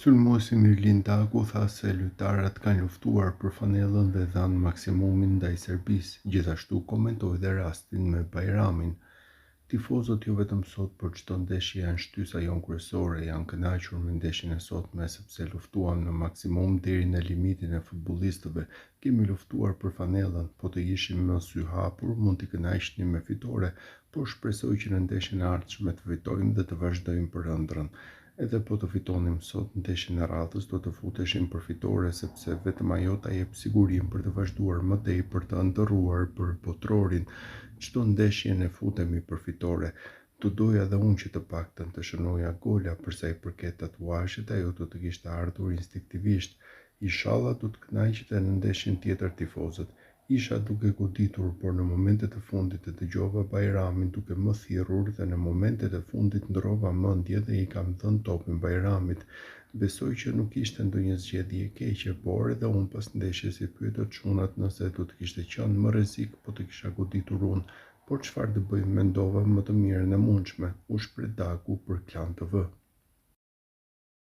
Sulmuesi Mirlin Daku tha se lojtarët kanë luftuar për fanellën dhe dhanë maksimumin ndaj Serbisë. Gjithashtu komentoi dhe rastin me Bajramin. Tifozët jo vetëm sot, por çdo ndeshje janë shtysa jonë kryesore, janë kënaqur me ndeshjen e sotme sepse luftuam në maksimum deri në limitin e futbollistëve. Kemi luftuar për fanellën, po të ishim me sy hapur, mund t'i kënaqeshnim me fitore, por shpresoj që në ndeshjen e ardhshme të fitojmë dhe të vazhdojmë për ëndrrën. Edhe po të fitonim sot, ndeshjen e radhës do të futeshim për fitore sepse vetëm ajo ta jep sigurinë për të vazhduar më tej për të ndërruar për botrorin. Çdo ndeshje ne futemi për fitore. Do doja dhe unë që të paktën të shënoja gola për sa i përket tatuazhit, ajo do të kishte ardhur instinktivisht. Inshallah do të kënaqete në ndeshjen tjetër tifozët. Isha duke goditur, por në momentet e fundit e dëgjova Bajramin duke më thirrur dhe në momentet e fundit ndrova mendje dhe i kam dhënë topin Bajramit. Besoj që nuk ishte ndonjë zgjedhje e keqe, por edhe unë pas ndeshjes i pyeta çunat nëse do të kishte qenë më rrezik po të kisha goditur unë. Por çfarë të bëj, mendova më të mirën e mundshme, u shpreh Daku për Klan TV.